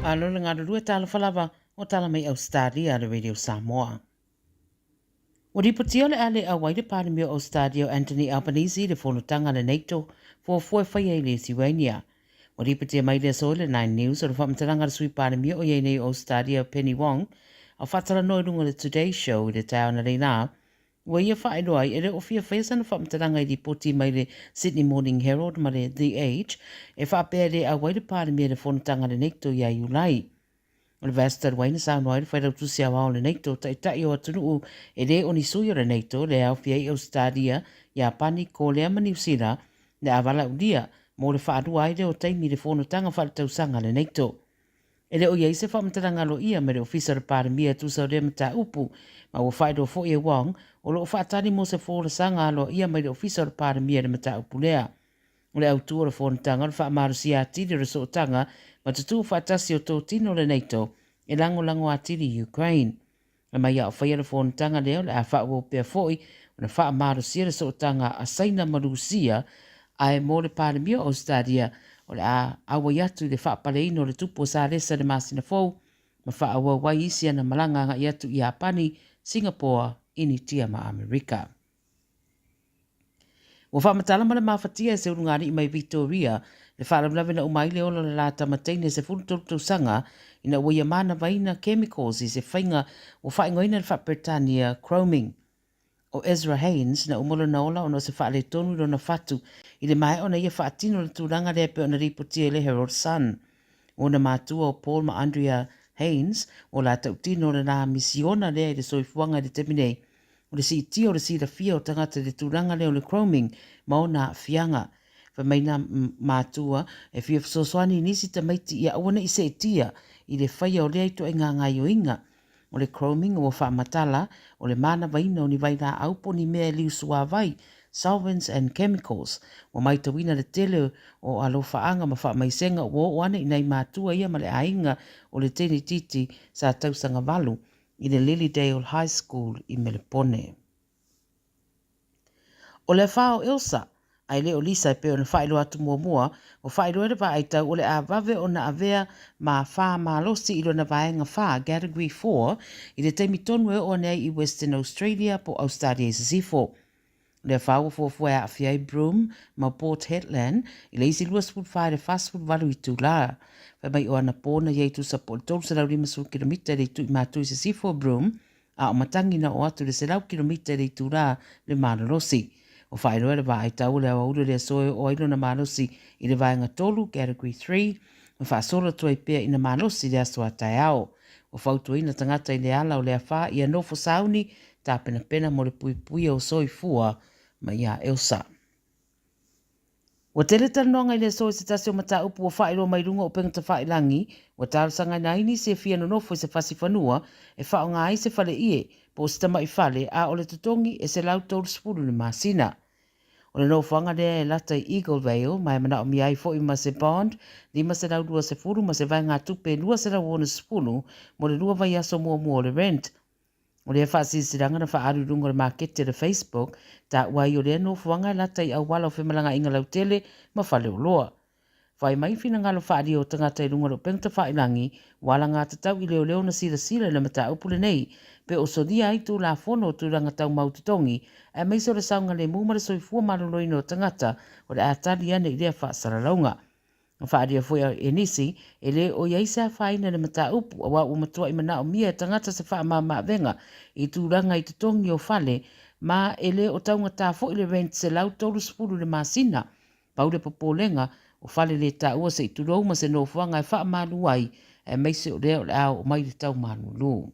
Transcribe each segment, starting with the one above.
Alo le ngā rua tala whalawa o tala mai Ausetalia le Radio Samoa. O ripotia le ale a waide pāne mea Ausetalia o Anthony Albanese le whonotanga le NATO for fue whaia i le Lithuania. O ripotia mai le so le 9 News o le whamtaranga le sui pāne mea o iei nei Ausetalia Penny Wong a whatara noi runga le Today Show i le tau na reina. Wa ia whaeloa i ere o fia whaesana whamtaranga i ripoti mai le Sydney Morning Herald ma le The Age e whaapere a waide pāne mea le whonotanga le NATO ia iulai. O le vasta waina sa noa le whaerau tusi a wao le NATO tai o atunu e le o ni sui o le NATO le au fia i Ausetalia ia pani ko lea ma New Zealand le avala udia mo le whaadua aile o taimi le whonotanga whaatausanga le NATO. E le o iei se whamtaranga lo ia me le ofisa le pāremia tusa o le mata upu ma o whaedo fo e wang o lo whaatani mo se whorasanga lo ia me le ofisa le pāremia le mata upu lea. O le autua le whonotanga le whaamarusi a tiri re sootanga ma tutu whaatasi o tō tino le NATO e lango a tiri Ukraine. E mai a o whaia le whonotanga leo le a whaua pia foi o le whaamarusi le sootanga a saina marusia a e mo le pāremia o Stadia o le a awa yatu le whaapaleino le tupo sa resa le masina fou ma whaawa wai isi ana malanga nga yatu i Apani, Singapore, Initia ma Amerika. Wa whaamatala ma le mawhatia e se urungari i mai Victoria, le whaalamlawe na umai le ola le la tamateine se furu sanga ina uia mana vaina chemicals i se whainga o whaingoina le Whaapretania Chroming. O Ezra Haynes na umolo na ola ono se whaale tonu ro na whatu i le mai ona ia whaatino le tūranga le pe ona ripotia le Herald Sun. O na mātua o Paul ma Andrea Haynes o la tautino le nā misiona lea i le soifuanga le teminei. O le si tio le si la fia o tangata le tūranga leo le Chroming ma o na fianga. Fa mai na mātua e fia fsoswani nisi ta maiti ia awana i se tia i le whaia o lea ito e ngā ngai o inga. O le Chroming o whaamatala o le mana vaina o ni vaina aupo ni mea liu sua vai, solvents and chemicals. O mai tawina le tele o alo whaanga ma whaamaisenga o ane inai mātua ia ma le ainga o le tene titi sa tausanga walu i le Lilydale High School i Melepone. O le whao Ilsa, ai le o Lisa pe o na whaelo atu mua o whaelo ere wa aitau o le a vave o na avea ma wha ma losi ilo na vaenga wha category 4 i le teimi tonu e o nei i Western Australia po Australia Sifo. Le whao fua a fiai Broome ma Port Hedland i le isi lua sput whae le fast food walu i tū la. Wha mai o ana pōna iei tu sa po tolu sa lau 5 kilomita le tu i mātu i Sifo Broome a o matangi na o atu le se lau kilomita le tū la le Malolosi. O whaeroa le wa aitau le awa uru le soe o ailo na malosi i le vaenga tolu, category 3, o whaasola tua i pia i na malosi le aso a tai ao. O whautua ina tangata i le ala o le awha i a nofo sauni, tā pena mo le pui o soi fua ma ia Elsa. O tele tanonga i le soe se tasi o mata upu o whaeroa mai runga o pengata whaelangi, o tārsanga naini se fia no nofo i se whasi whanua, e whao ngā i se whale ie, po stama i whale a o le tutongi e se lau tolu spuru ni masina. O le nofanga lea e lata i Eagle Vale, mai mana o miai fo i ma se bond, 5 se lau 2 se furu ma se vai ngā tupe 2 se lau ona spunu, mo le 2 vai aso mua le rent. O le whaasi siranga na whaaru runga le markete le Facebook, ta wai o le nofanga lata i awala o whemalanga inga lau tele ma whale o loa. Whai mai whina ngalo whaari o tangata i runga lo pengta whaelangi, wala ngā tatau i leo na sila na mata upule nei, pe o sodia ai tū la whono tū rangatau maututongi, e meiso le saunga le mumara soifua maroloino o tangata o le atari ane i lea whaasararaunga. Whaari a fwea e nisi, e le o iaisa whaina le mata upu, a wa umatua i mana o mia tangata se wha maa venga i tū ranga i tutongi o whale, ma e le o taunga tā fo i le rent se lau tolu spuru le masina, paule popolenga, o whale le tā ua se i turou ma se nofuanga e wha manu ai, e meise o leo le au o mai le tau manu lu.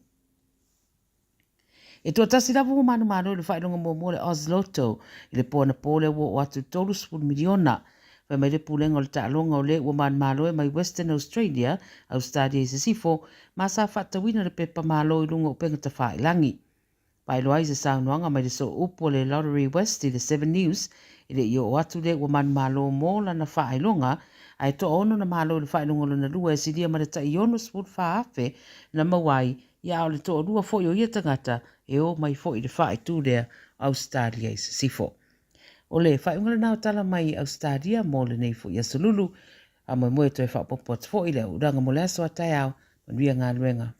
E tua tasi lavu o manu manu le whaeronga mua le Osloto, i le pōna pōle o atu tolu spuru miliona, wha mai le pūlenga o le tālonga o le ua manu manu e mai Western Australia, Australia se sifo, ma sa whatawina le pepa malo i lunga o pengata whaelangi. Pai loai se saunoanga mai le so upo le Lottery West i le 7 News, i le o atu le ua manu malo mō lana whaelonga, ai to ono na malo le whaelonga lana lua e siria ma le ta iono spurt whaafe na mawai, ia o le to rua fo i o ia tangata e o mai fo i le whae tūrea Australia se sifo. O le whaeunga nao tala mai Australia mō le nei fo i asolulu, a moe moe toi whapopot fo i leo uranga mo lea soa tai au, manuia ngā luenga.